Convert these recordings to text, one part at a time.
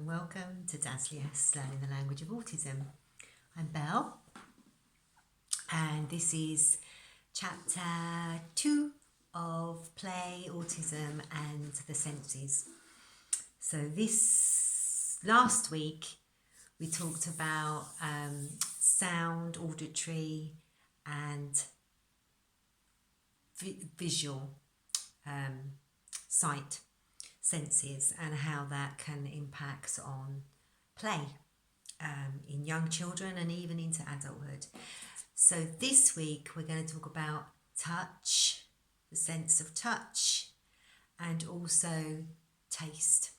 and welcome to Dazzliest Learning the Language of Autism. I'm Belle, and this is chapter 2 of Play, Autism and the Senses. So this last week we talked about sound, auditory and visual sight senses and how that can impact on play in young children and even into adulthood. So this week we're going to talk about touch, the sense of touch, and also taste,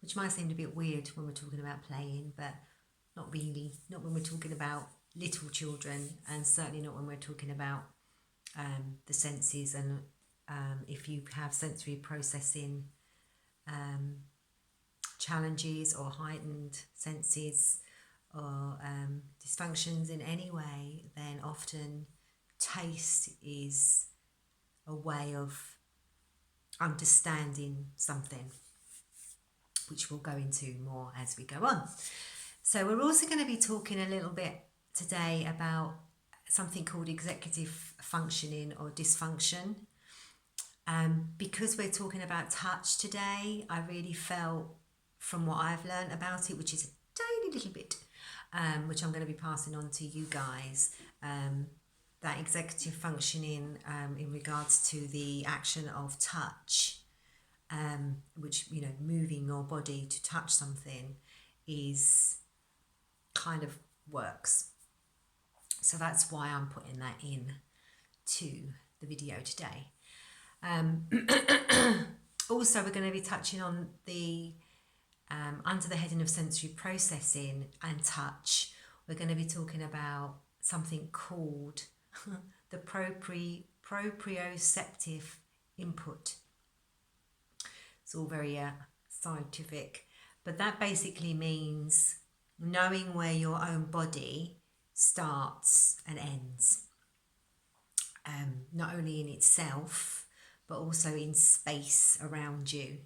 which might seem a bit weird when we're talking about playing, but not really, not when we're talking about little children, and certainly not when we're talking about the senses. And if you have sensory processing challenges or heightened senses or dysfunctions in any way, then often taste is a way of understanding something, which we'll go into more as we go on. So we're also going to be talking a little bit today about something called executive functioning or dysfunction. Because we're talking about touch today, I really felt from what I've learned about it, which is a tiny little bit, which I'm going to be passing on to you guys, that executive functioning in regards to the action of touch, which, you know, moving your body to touch something is kind of works. So that's why I'm putting that in to the video today. Also, we're going to be touching on the under the heading of sensory processing and touch. We're going to be talking about something called the proprioceptive input. It's all very scientific, but that basically means knowing where your own body starts and ends, not only in itself but also in space around you.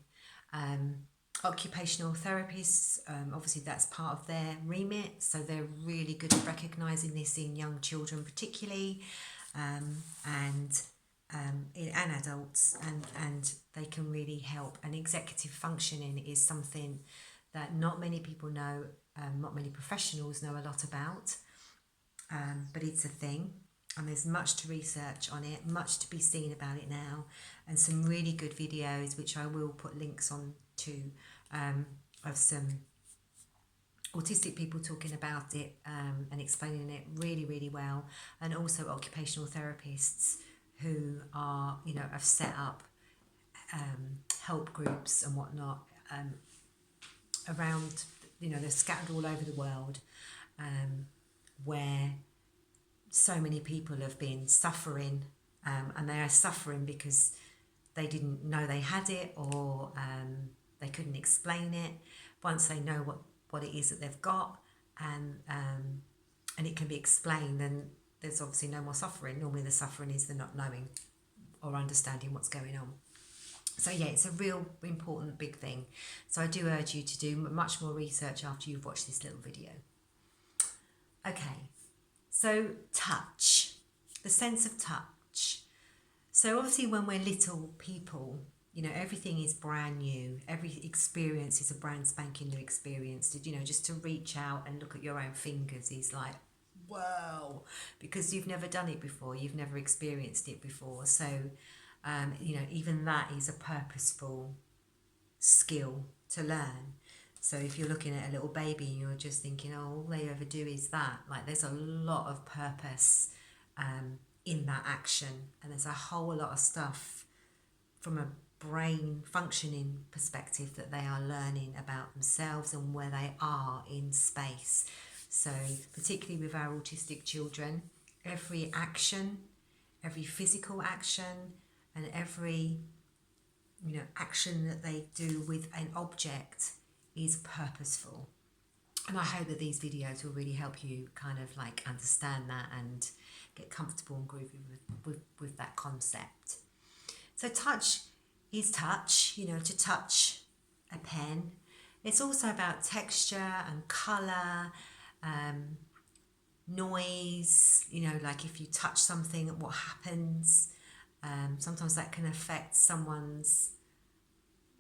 Occupational therapists, obviously that's part of their remit, so they're really good at recognising this in young children particularly, and adults, and they can really help. And executive functioning is something that not many people know, not many professionals know a lot about, but it's a thing. And there's much to research on it, much to be seen about it now, and some really good videos, which I will put links on to, of some autistic people talking about it and explaining it really, really well, and also occupational therapists who are, you know, have set up help groups and whatnot around, you know, they're scattered all over the world, where so many people have been suffering, and they are suffering because they didn't know they had it, or they couldn't explain it. Once they know what it is that they've got, and it can be explained, then there's obviously no more suffering. Normally the suffering is the not knowing or understanding what's going on. So yeah, it's a real important big thing. So I do urge you to do much more research after you've watched this little video. Okay. So touch, the sense of touch. So obviously when we're little people, you know, everything is brand new. Every experience is a brand spanking new experience. You know, just to reach out and look at your own fingers is like, whoa, because you've never done it before. You've never experienced it before. So, you know, even that is a purposeful skill to learn. So if you're looking at a little baby and you're just thinking, oh, all they ever do is that, like there's a lot of purpose in that action, and there's a whole lot of stuff from a brain functioning perspective that they are learning about themselves and where they are in space. So particularly with our autistic children, every action, every physical action, and every, you know, action that they do with an object is purposeful. And I hope that these videos will really help you kind of like understand that and get comfortable and groovy with that concept. So touch is touch, you know, to touch a pen. It's also about texture and colour, noise, like if you touch something, what happens. Sometimes that can affect someone's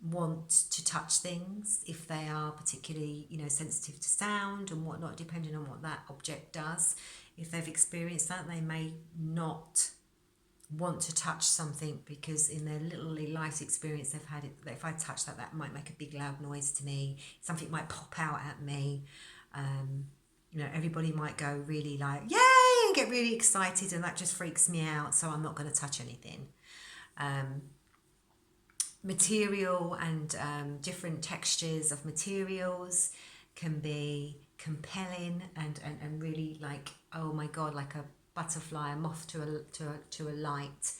want to touch things if they are particularly, sensitive to sound and whatnot, depending on what that object does. If they've experienced that, they may not want to touch something because in their little life experience they've had it, that if I touch that, that might make a big loud noise to me, something might pop out at me. Everybody might go really like, yay, and get really excited, and that just freaks me out, so I'm not going to touch anything. Material and different textures of materials can be compelling and really like, oh my God, like a butterfly, a moth to a light.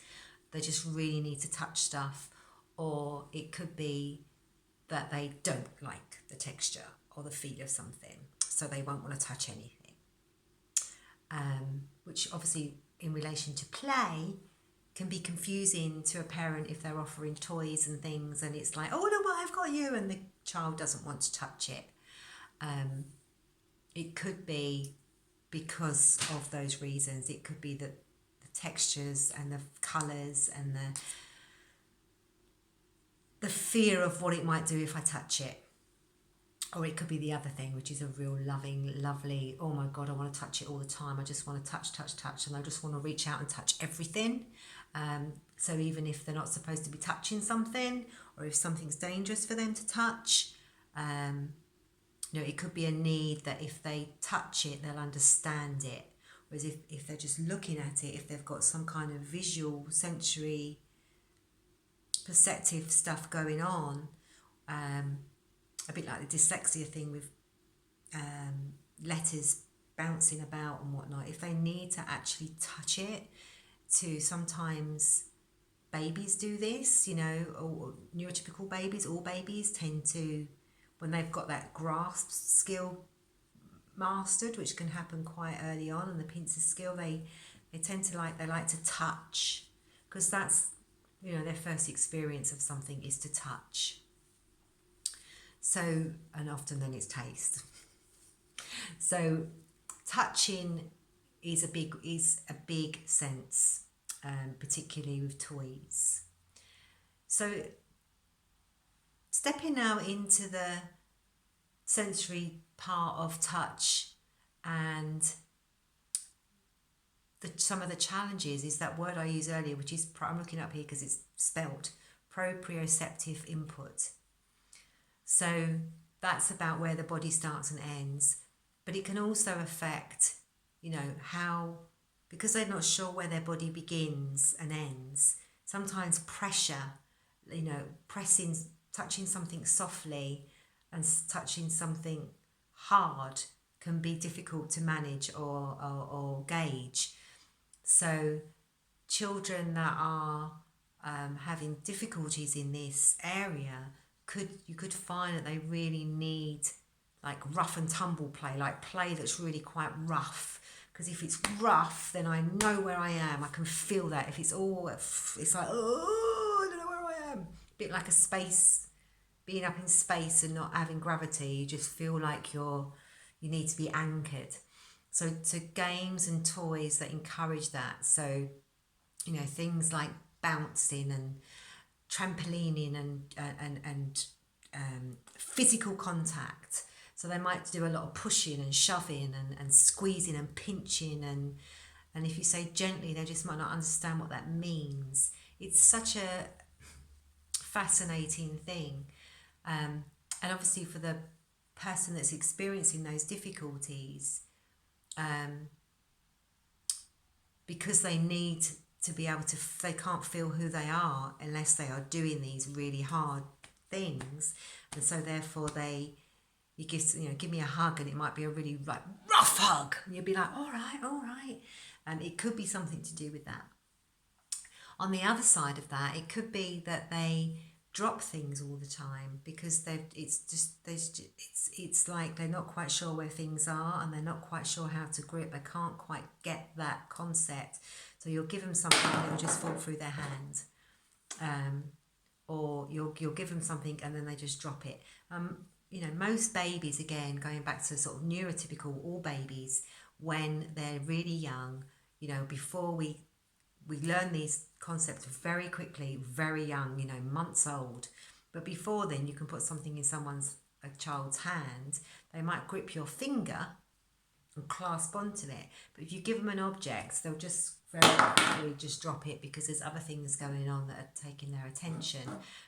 They just really need to touch stuff. Or it could be that they don't like the texture or the feel of something, so they won't want to touch anything. Which obviously in relation to play can be confusing to a parent if they're offering toys and things and it's like, oh no, well, I've got you, and the child doesn't want to touch it. It could be because of those reasons. It could be that the textures and the colours and the fear of what it might do if I touch it. Or it could be the other thing, which is a real loving, lovely, oh my God, I want to touch it all the time. I just want to touch, and I just want to reach out and touch everything. So even if they're not supposed to be touching something, or if something's dangerous for them to touch, it could be a need that if they touch it, they'll understand it. Whereas if they're just looking at it, if they've got some kind of visual, sensory, perceptive stuff going on, a bit like the dyslexia thing with letters bouncing about and whatnot, if they need to actually touch it, sometimes babies do this, or neurotypical babies, all babies tend to, when they've got that grasp skill mastered, which can happen quite early on, and the pincer skill, they tend to like to touch, because that's, their first experience of something is to touch. So, and often then it's taste. So touching is a big sense, particularly with toys. So stepping now into the sensory part of touch, and some of the challenges is that word I used earlier, which is, I'm looking up here because it's spelt, proprioceptive input. So that's about where the body starts and ends. But it can also affect, how, because they're not sure where their body begins and ends, sometimes pressure, pressing, touching something softly and touching something hard can be difficult to manage or gauge. So children that are having difficulties in this area, you could find that they really need like rough and tumble play, like play that's really quite rough. Because if it's rough, then I know where I am. I can feel that. If it's like, oh, I don't know where I am. A bit like a space, being up in space and not having gravity. You just feel like you need to be anchored. So games and toys that encourage that. So, things like bouncing and trampolining and physical contact. So they might do a lot of pushing and shoving and squeezing and pinching, and if you say gently, they just might not understand what that means. It's such a fascinating thing, and obviously for the person that's experiencing those difficulties, because they need to be able to, they can't feel who they are unless they are doing these really hard things, and so therefore you give me a hug, and it might be a really like rough hug, and you'll be like, all right, and it could be something to do with that. On the other side of that, it could be that they drop things all the time because it's like they're not quite sure where things are, and they're not quite sure how to grip. They can't quite get that concept. So you'll give them something and it'll just fall through their hand. or you'll give them something and then they just drop it. You know, most babies, again, going back to sort of neurotypical, all babies, when they're really young, you know, before we learn these concepts very quickly, very young, you know, months old. But before then, you can put something in a child's hand. They might grip your finger and clasp onto it. But if you give them an object, they'll just very quickly just drop it because there's other things going on that are taking their attention.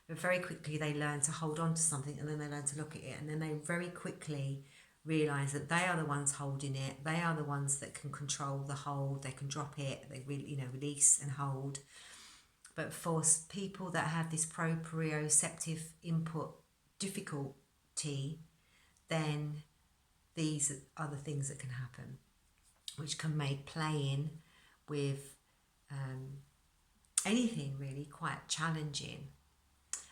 But very quickly they learn to hold on to something, and then they learn to look at it, and then they very quickly realise that they are the ones holding it. They are the ones that can control the hold. They can drop it. They really, you know, release and hold. But for people that have this proprioceptive input difficulty, then these are the things that can happen, which can make playing with anything really quite challenging.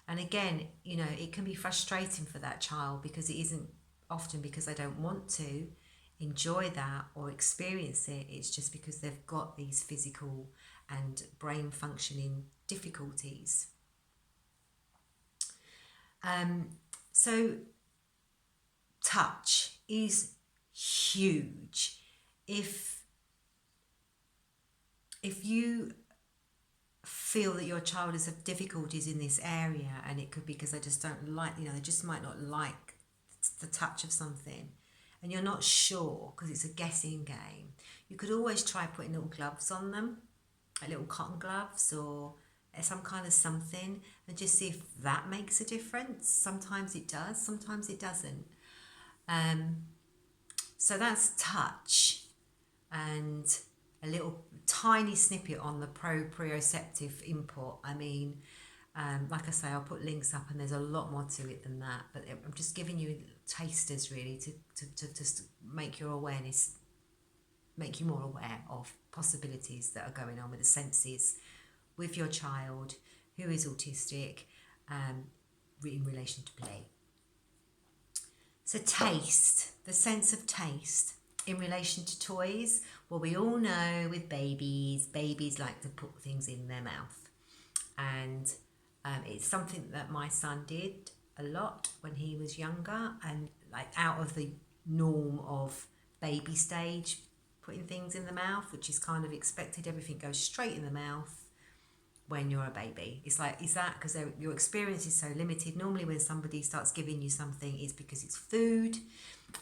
And again, you know, it can be frustrating for that child because it isn't often because they don't want to enjoy that or experience it. It's just because they've got these physical and brain functioning difficulties. So touch is huge. If you feel that your child has difficulties in this area, and it could be because they just don't like, you know, they just might not like the touch of something, and you're not sure because it's a guessing game, you could always try putting little gloves on them, like little cotton gloves or some kind of something, and just see if that makes a difference. Sometimes it does, sometimes it doesn't. So that's touch, and a little tiny snippet on the proprioceptive input. I mean, like I say, I'll put links up, and there's a lot more to it than that, but I'm just giving you tasters really to just make your awareness, make you more aware of possibilities that are going on with the senses with your child who is autistic in relation to play. So taste, the sense of taste in relation to toys. Well, we all know with babies like to put things in their mouth, and it's something that my son did a lot when he was younger, and like out of the norm of baby stage, putting things in the mouth, which is kind of expected. Everything goes straight in the mouth when you're a baby. It's like, is that because your experience is so limited? Normally when somebody starts giving you something, it's because it's food.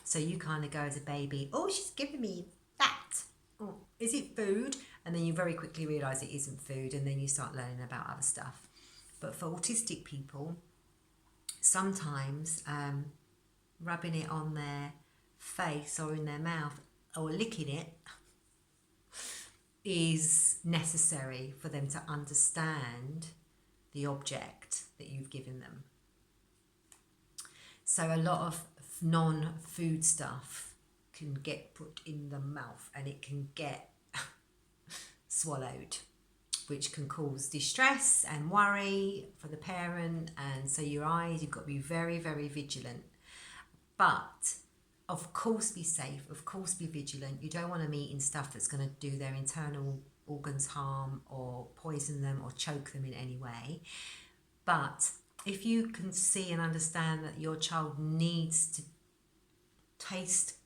So you kind of go as a baby, oh, she's giving me that. Oh, is it food? And then you very quickly realise it isn't food, and then you start learning about other stuff. But for autistic people, sometimes rubbing it on their face or in their mouth or licking it is necessary for them to understand the object that you've given them. So a lot of non-food stuff can get put in the mouth, and it can get swallowed, which can cause distress and worry for the parent. And so your eyes, you've got to be very, very vigilant. But of course be safe, of course be vigilant. You don't want them eating stuff that's going to do their internal organs harm or poison them or choke them in any way. But if you can see and understand that your child needs to taste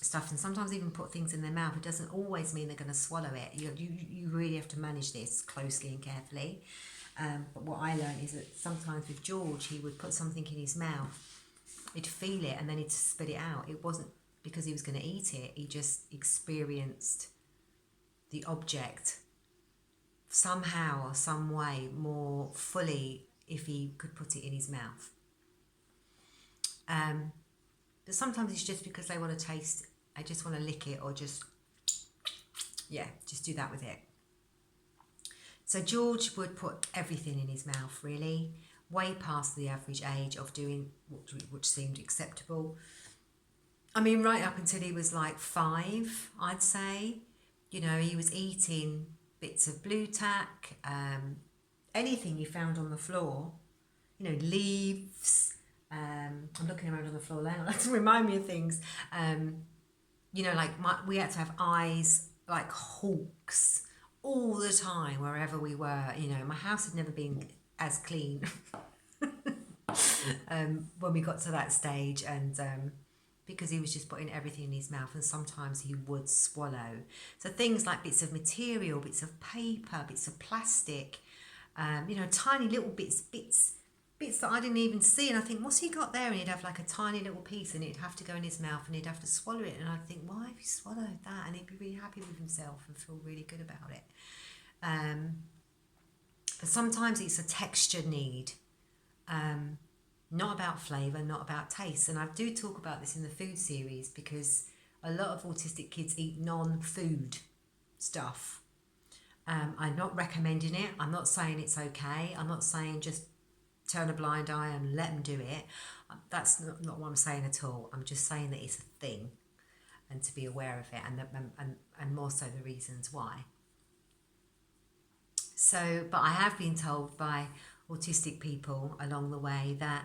stuff, and sometimes even put things in their mouth, it doesn't always mean they're going to swallow it. You really have to manage this closely and carefully. But what I learned is that sometimes with George, he would put something in his mouth, he'd feel it, and then he'd spit it out. It wasn't because he was going to eat it, he just experienced the object somehow or some way more fully if he could put it in his mouth. But sometimes it's just because they want to taste, I just want to lick it, or just do that with it. So George would put everything in his mouth, really, way past the average age of doing which seemed acceptable. I mean, right up until he was like 5, I'd say. You know, he was eating bits of blue tack, anything you found on the floor, you know, leaves. I'm looking around on the floor now, to remind me of things. You know, like we had to have eyes like hawks all the time wherever we were. You know, my house had never been as clean when we got to that stage, and because he was just putting everything in his mouth, and sometimes he would swallow. So things like bits of material, bits of paper, bits of plastic, tiny little bits that I didn't even see, and I think, what's he got there? And he'd have like a tiny little piece, and it'd have to go in his mouth, and he'd have to swallow it, and I'd think, why have you swallowed that? And he'd be really happy with himself and feel really good about it. But sometimes it's a texture need, not about flavour, not about taste. And I do talk about this in the food series because a lot of autistic kids eat non-food stuff. I'm not recommending it. I'm not saying it's okay. I'm not saying just turn a blind eye and let them do it. That's not what I'm saying at all. I'm just saying that it's a thing, and to be aware of it, and more so the reasons why. So, but I have been told by autistic people along the way that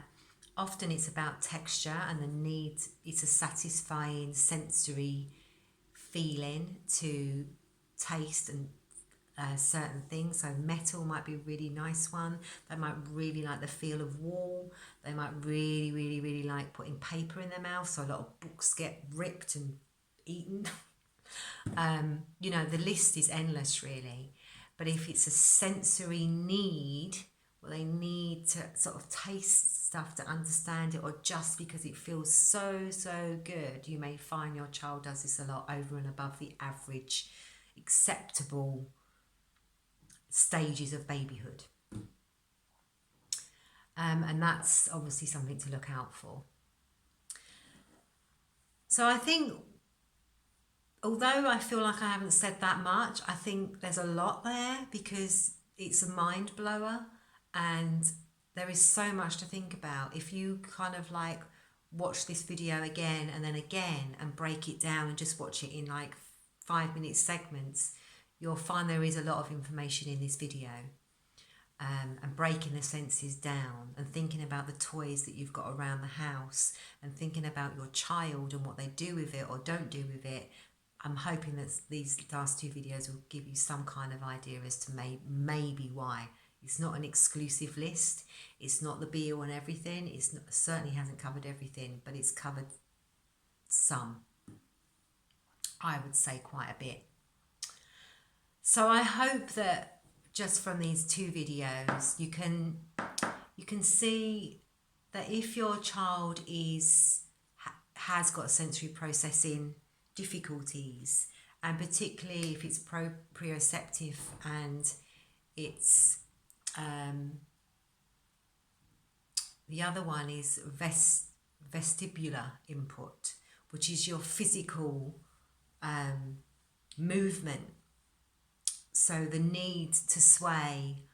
often it's about texture and the need, it's a satisfying sensory feeling to taste and certain things. So metal might be a really nice one. They might really like the feel of wool. They might really, really, really like putting paper in their mouth, so a lot of books get ripped and eaten. The list is endless, really. But if it's a sensory need, well, they need to sort of taste stuff to understand it, or just because it feels so, so good. You may find your child does this a lot over and above the average acceptable stages of babyhood. And that's obviously something to look out for. So I think, although I feel like I haven't said that much, I think there's a lot there because it's a mind blower, and there is so much to think about. If you kind of like watch this video again and then again and break it down and just watch it in like 5-minute segments, you'll find there is a lot of information in this video. And breaking the senses down and thinking about the toys that you've got around the house and thinking about your child and what they do with it or don't do with it. I'm hoping that these last 2 videos will give you some kind of idea as to maybe why. It's not an exclusive list. It's not the be all and everything. Certainly hasn't covered everything, but it's covered some. I would say quite a bit. So I hope that just from these 2 videos, you can see that if your child has got sensory processing difficulties, and particularly if it's proprioceptive and it's the other one is vestibular input, which is your physical movement. So the need to sway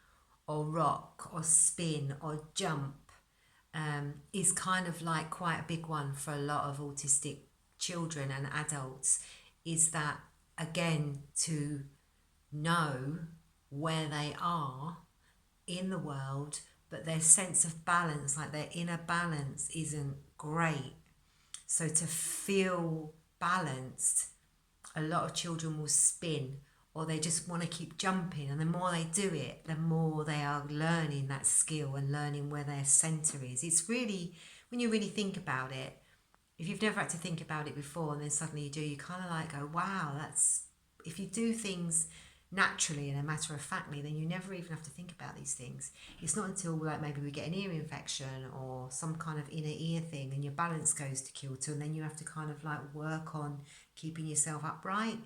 or rock or spin or jump is kind of like quite a big one for a lot of autistic children and adults, is that, again, to know where they are in the world, but their sense of balance, like their inner balance, isn't great. So to feel balanced, a lot of children will spin, or they just want to keep jumping, and the more they do it, the more they are learning that skill and learning where their centre is. It's really, when you really think about it, if you've never had to think about it before and then suddenly you do, you kind of like go, wow, that's, if you do things naturally and a matter of factly, then you never even have to think about these things. It's not until like maybe we get an ear infection or some kind of inner ear thing and your balance goes to kilter, and then you have to kind of like work on keeping yourself upright,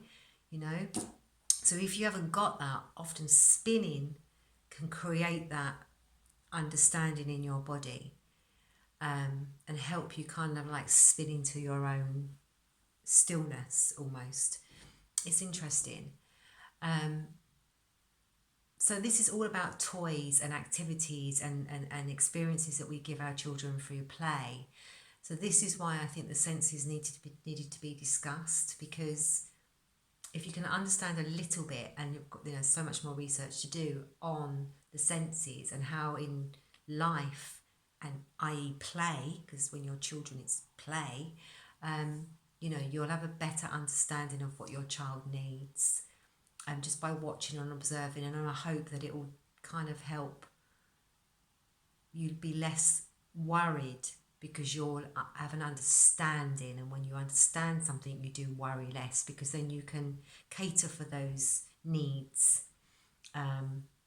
So if you haven't got that, often spinning can create that understanding in your body, and help you kind of like spin into your own stillness almost. It's interesting. So this is all about toys and activities and experiences that we give our children through play. So this is why I think the senses needed to be discussed, because if you can understand a little bit, and you've got so much more research to do on the senses and how in life, and i.e. play, because when you're children it's play, you'll have a better understanding of what your child needs, just by watching and observing. And I hope that it will kind of help you'd be less worried because you'll have an understanding, and when you understand something you do worry less because then you can cater for those needs.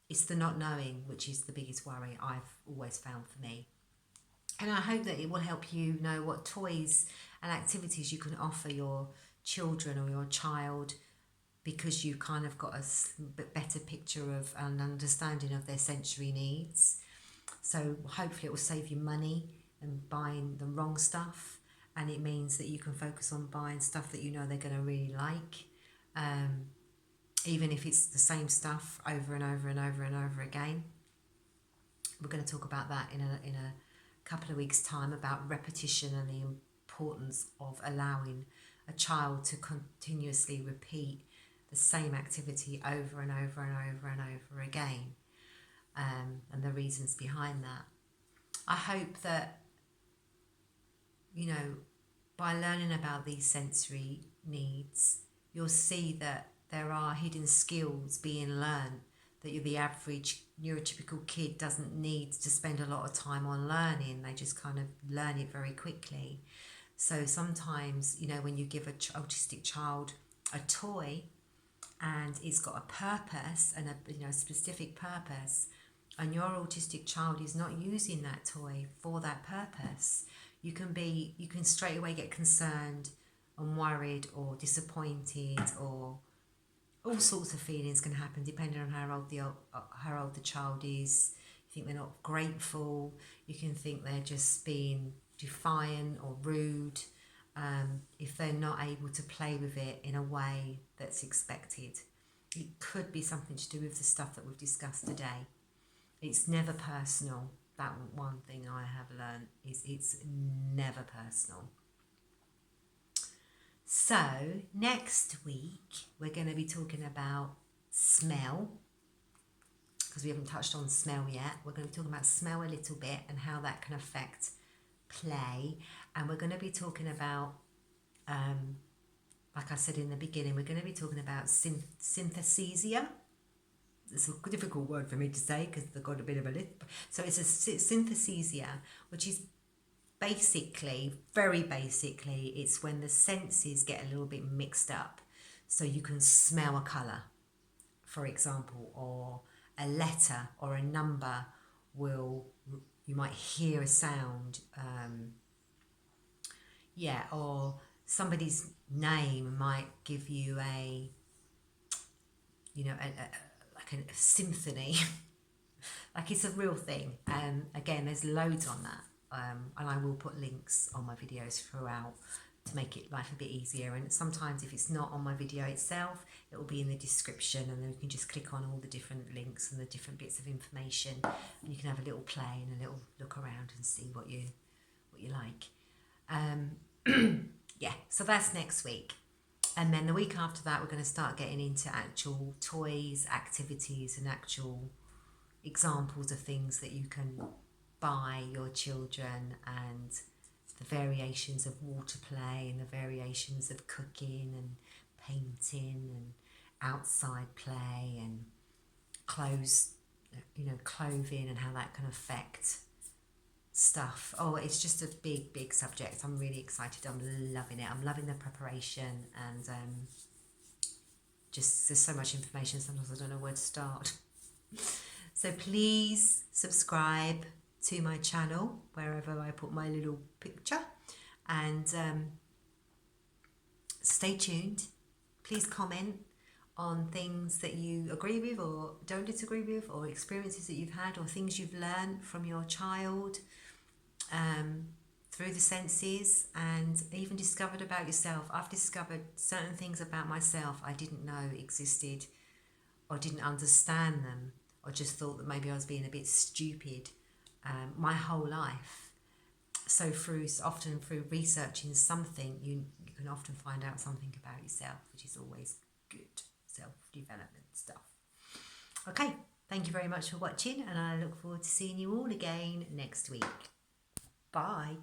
It's the not knowing which is the biggest worry I've always found for me. And I hope that it will help you know what toys and activities you can offer your children or your child, because you kind of got a bit better picture of an understanding of their sensory needs. So hopefully it will save you money and buying the wrong stuff, and it means that you can focus on buying stuff that you know they're going to really like, even if it's the same stuff over and over and over and over again. We're going to talk about that in a couple of weeks' time, about repetition and the importance of allowing a child to continuously repeat the same activity over and over and over and over again, and the reasons behind that. I hope that, you know, by learning about these sensory needs, you'll see that there are hidden skills being learned that the average neurotypical kid doesn't need to spend a lot of time on learning. They just kind of learn it very quickly. So sometimes, you know, when you give an autistic child a toy and it's got a purpose and a specific purpose, and your autistic child is not using that toy for that purpose, you can straight away get concerned and worried or disappointed, or all sorts of feelings can happen depending on how old the child is. You think they're not grateful, you can think they're just being defiant or rude, if they're not able to play with it in a way that's expected. It could be something to do with the stuff that we've discussed today. It's never personal. That one thing I have learned is it's never personal. So next week we're going to be talking about smell, because we haven't touched on smell yet. We're going to be talking about smell a little bit and how that can affect play. And we're going to be talking about, like I said in the beginning, we're going to be talking about synesthesia. It's a difficult word for me to say because I've got a bit of a lisp. So it's a synesthesia, which is basically, very basically, it's when the senses get a little bit mixed up. So you can smell a colour, for example, or a letter or a number you might hear a sound, or somebody's name might give you a symphony. Like, it's a real thing. Again, there's loads on that, and I will put links on my videos throughout to make it life a bit easier. And sometimes if it's not on my video itself, it will be in the description, and then you can just click on all the different links and the different bits of information, and you can have a little play and a little look around and see what you like. So that's next week. And then the week after that, we're going to start getting into actual toys, activities, and actual examples of things that you can buy your children, and the variations of water play and the variations of cooking and painting and outside play and clothing, and how that can affect stuff. Oh, it's just a big subject. I'm really excited. I'm loving it. I'm loving the preparation, and just there's so much information, sometimes I don't know where to start. So please subscribe to my channel wherever I put my little picture, and stay tuned. Please comment on things that you agree with or don't disagree with, or experiences that you've had, or things you've learned from your child through the senses, and even discovered about yourself. I've discovered certain things about myself I didn't know existed, or didn't understand them, or just thought that maybe I was being a bit stupid my whole life. So often through researching something, you can often find out something about yourself, which is always good self-development stuff. Okay, thank you very much for watching, and I look forward to seeing you all again next week. Bye.